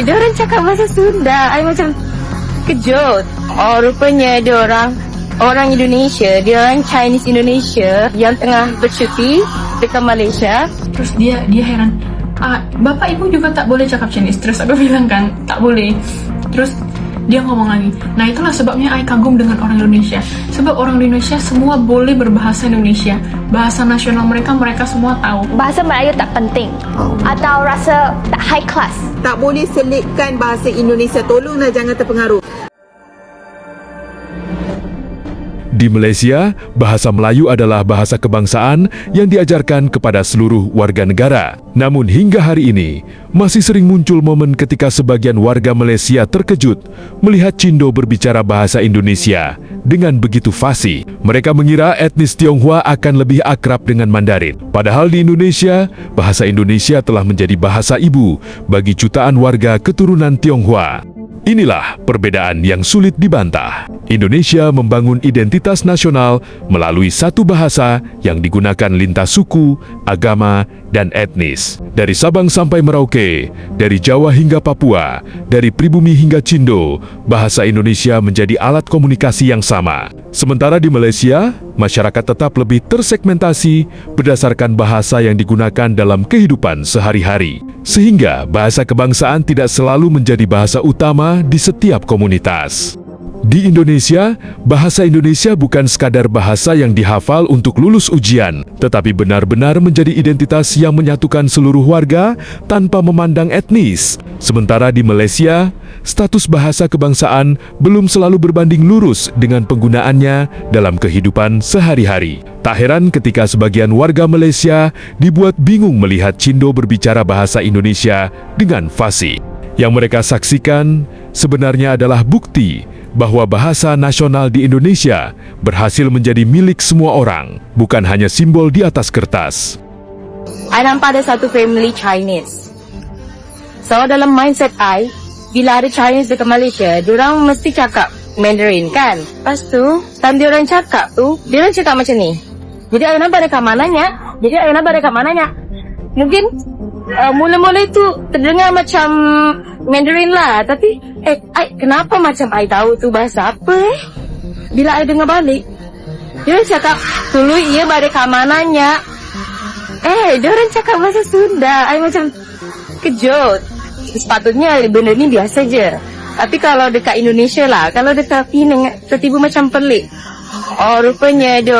diorang cakap bahasa Sunda. I macam kejut. Oh, rupanya diorang orang Indonesia, diorang Chinese Indonesia yang tengah bercuti dekat Malaysia. Terus dia heran, bapak ibu juga tak boleh cakap Chinese. Terus aku bilang kan, tak boleh. Terus dia ngomong lagi, nah itulah sebabnya I kagum dengan orang Indonesia. Sebab orang Indonesia semua boleh berbahasa Indonesia. Bahasa nasional mereka semua tahu. Bahasa Melayu tak penting atau rasa tak high class. Tak boleh selitkan bahasa Indonesia. Tolonglah jangan terpengaruh. Di Malaysia, bahasa Melayu adalah bahasa kebangsaan yang diajarkan kepada seluruh warga negara. Namun hingga hari ini, masih sering muncul momen ketika sebagian warga Malaysia terkejut melihat Cindo berbicara bahasa Indonesia dengan begitu fasih. Mereka mengira etnis Tionghoa akan lebih akrab dengan Mandarin. Padahal di Indonesia, bahasa Indonesia telah menjadi bahasa ibu bagi jutaan warga keturunan Tionghoa. Inilah perbedaan yang sulit dibantah. Indonesia membangun identitas nasional melalui satu bahasa yang digunakan lintas suku, agama, dan etnis. Dari Sabang sampai Merauke, dari Jawa hingga Papua, dari pribumi hingga Cindo, bahasa Indonesia menjadi alat komunikasi yang sama. Sementara di Malaysia, masyarakat tetap lebih tersegmentasi berdasarkan bahasa yang digunakan dalam kehidupan sehari-hari. Sehingga bahasa kebangsaan tidak selalu menjadi bahasa utama di setiap komunitas. Di Indonesia, bahasa Indonesia bukan sekadar bahasa yang dihafal untuk lulus ujian, tetapi benar-benar menjadi identitas yang menyatukan seluruh warga tanpa memandang etnis. Sementara di Malaysia, status bahasa kebangsaan belum selalu berbanding lurus dengan penggunaannya dalam kehidupan sehari-hari. Tak heran ketika sebagian warga Malaysia dibuat bingung melihat Cindo berbicara bahasa Indonesia dengan fasih. Yang mereka saksikan sebenarnya adalah bukti bahwa bahasa nasional di Indonesia berhasil menjadi milik semua orang, bukan hanya simbol di atas kertas. I nampak ada satu family Chinese. So dalam mindset I, bila ada Chinese dekat Malaysia, diorang mesti cakap Mandarin kan? Lepas tu, time diorang cakap tu, diorang cakap macam ni. Jadi I nampak dekat mananya. Mungkin mula-mula itu terdengar macam Mandarin lah. Tapi kenapa macam I tahu tu bahasa apa Bila I dengar balik, dia cakap dulu ia balik kat mananya. Dia orang cakap bahasa Sunda. I macam kejut. Sepatutnya benda ni biasa je. Tapi kalau dekat Indonesia lah, kalau dekat Penang, tiba-tiba macam pelik. Oh, rupanya dia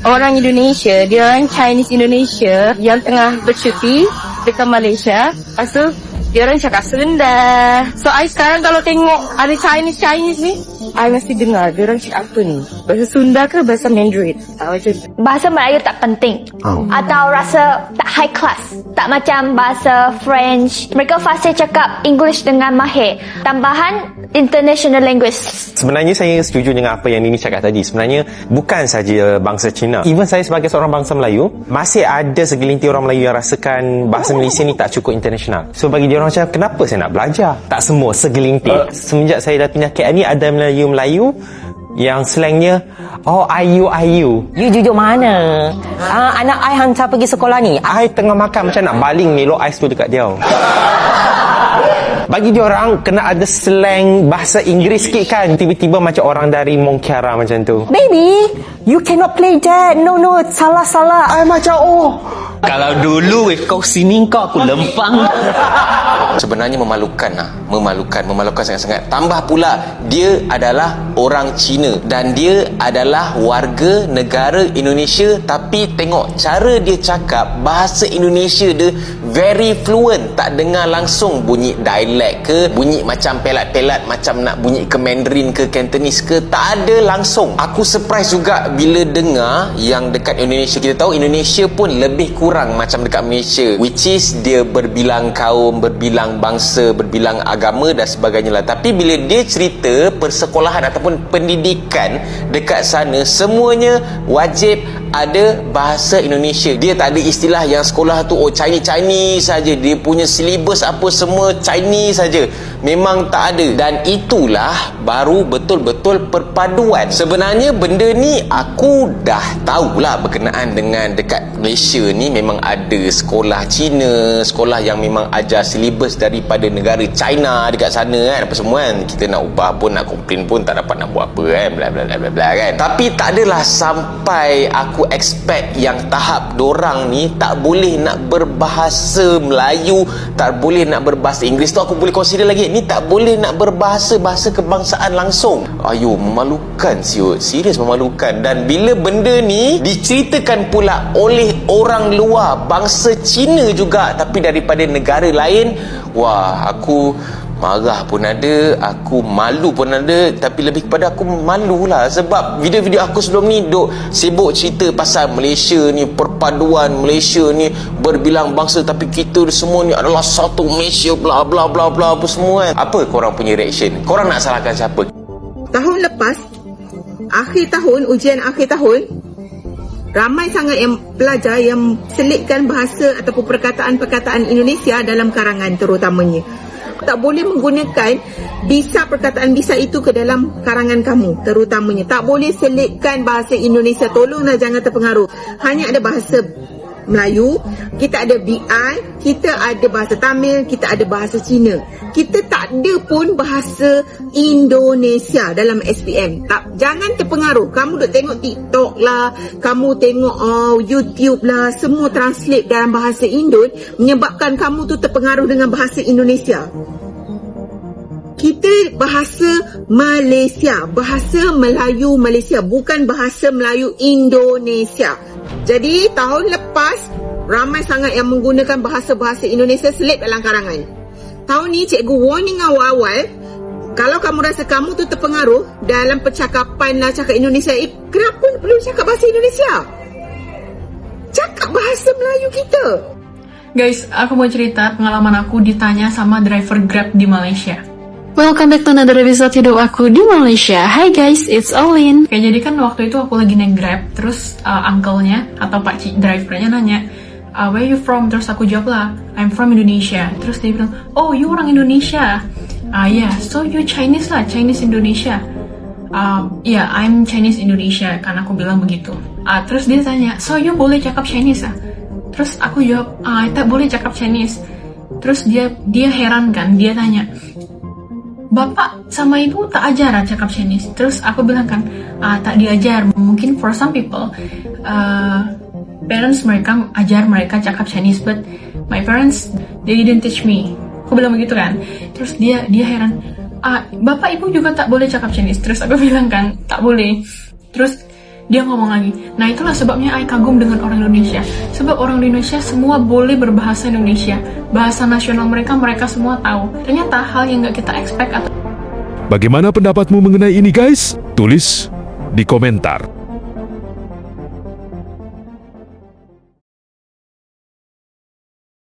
orang Indonesia, dia orang Chinese Indonesia yang tengah bercuti dekat Malaysia. Lepas tu, dia orang cakap Sunda. So, I sekarang kalau tengok ada Chinese ni, I mesti dengar dia orang cakap apa ni. Bahasa Sunda ke bahasa Mandarin? Bahasa Melayu tak penting atau rasa tak high class. Tak macam bahasa French. Mereka fasih cakap English dengan mahir. Tambahan international language. Sebenarnya saya setuju dengan apa yang Nini cakap tadi. Sebenarnya bukan saja bangsa Cina. Even saya sebagai seorang bangsa Melayu, masih ada segelintir orang Melayu yang rasakan bahasa Malaysia ni tak cukup international. So bagi dia orang macam, kenapa saya nak belajar? Tak semua, segelintir. Semenjak saya dah pindah KL ni, ada Melayu yang slangnya, oh, ayu. You jujur mana? Anak I hantar pergi sekolah ni. I tengah makan macam nak baling Milo ais tu dekat dia. Bagi dia orang kena ada slang bahasa Inggeris sikit kan. Tiba-tiba macam orang dari Mongkiara macam tu. Baby, you cannot play that. No, salah. I macam, oh, kalau dulu kau sini kau aku lempang. Sebenarnya memalukan sangat-sangat. Tambah pula dia adalah orang Cina dan dia adalah warga negara Indonesia, tapi tengok cara dia cakap bahasa Indonesia dia very fluent. Tak dengar langsung bunyi dialect ke, bunyi macam pelat-pelat macam nak bunyi ke Mandarin ke Cantonese ke, tak ada langsung. Aku surprise juga bila dengar yang dekat Indonesia. Kita tahu Indonesia pun lebih kurang macam dekat Malaysia, which is dia berbilang kaum, berbilang bangsa, berbilang agama dan sebagainya lah. Tapi bila dia cerita persekolahan ataupun pendidikan dekat sana, semuanya wajib ada bahasa Indonesia. Dia tak ada istilah yang sekolah tu Chinese saja. Dia punya silibus apa semua Chinese saja. Memang tak ada. Dan itulah baru betul-betul perpaduan. Sebenarnya benda ni aku dah tahulah berkenaan dengan dekat Malaysia ni memang ada sekolah Cina, sekolah yang memang ajar silibus daripada negara China dekat sana kan, apa semua kan. Kita nak ubah pun, nak komplain pun tak dapat nak buat apa kan, bla bla bla bla kan. Tapi tak adalah sampai aku expect yang tahap dorang ni tak boleh nak berbahasa Melayu, tak boleh nak berbahasa Inggeris tu aku boleh consider lagi. Ni tak boleh nak berbahasa kebangsaan langsung. Ayo, memalukan siut. Serius memalukan. Dan bila benda ni diceritakan pula oleh orang luar, bangsa Cina juga, tapi daripada negara lain, wah, aku marah pun ada, aku malu pun ada. Tapi lebih kepada aku malulah, sebab video-video aku sebelum ni duk sibuk cerita pasal Malaysia ni, perpaduan Malaysia ni berbilang bangsa, tapi kita semua ni adalah satu Malaysia, bla bla bla bla apa semua kan. Apa korang punya reaction? Korang nak salahkan siapa? Tahun lepas, akhir tahun, ujian akhir tahun, ramai sangat yang pelajar yang selitkan bahasa ataupun perkataan-perkataan Indonesia dalam karangan terutamanya. Tak boleh menggunakan bisa perkataan bisa itu ke dalam karangan kamu terutamanya. Tak boleh selitkan bahasa Indonesia. Tolonglah jangan terpengaruh. Hanya ada bahasa Melayu, kita ada BI, kita ada bahasa Tamil, kita ada bahasa Cina. Kita tak ada pun bahasa Indonesia dalam SPM. Tak, jangan terpengaruh. Kamu duk tengok TikTok lah, kamu tengok YouTube lah, semua translate dalam bahasa Indon, menyebabkan kamu tu terpengaruh dengan bahasa Indonesia. Kita bahasa Malaysia, bahasa Melayu Malaysia, bukan bahasa Melayu Indonesia. Jadi tahun lepas ramai sangat yang menggunakan bahasa-bahasa Indonesia selit dalam karangan. Tahun ni cikgu warning awal-awal, kalau kamu rasa kamu tu terpengaruh dalam percakapan lah cakap Indonesia, kenapa perlu cakap bahasa Indonesia? Cakap bahasa Melayu kita. Guys, aku mau cerita pengalaman aku ditanya sama driver Grab di Malaysia. Welcome back to another episode hidup aku di Malaysia. Hi guys, it's Olin. Oke, jadi kan waktu itu aku lagi naik Grab, terus uncle-nya atau pakcik drivernya nanya, where you from? Terus aku jawab lah, I'm from Indonesia. Terus dia bilang, oh you orang Indonesia? Yeah, so you Chinese lah, Chinese Indonesia. Yeah, I'm Chinese Indonesia, kan aku bilang begitu. Terus dia tanya, so you boleh cakap Chinese ah? Terus aku jawab, tak boleh cakap Chinese. Terus dia heran kan, dia tanya, Bapak sama ibu tak ajar cakap Chinese? Terus aku bilang kan, tak diajar. Mungkin for some people, parents mereka ajar mereka cakap Chinese, but my parents, they didn't teach me. Aku bilang begitu kan. Terus dia heran, Bapak ibu juga tak boleh cakap Chinese? Terus aku bilang kan, tak boleh. Terus dia ngomong lagi, nah itulah sebabnya I kagum dengan orang Indonesia. Sebab orang Indonesia semua boleh berbahasa Indonesia. Bahasa nasional mereka semua tahu. Ternyata hal yang gak kita expect atau... Bagaimana pendapatmu mengenai ini guys? Tulis di komentar.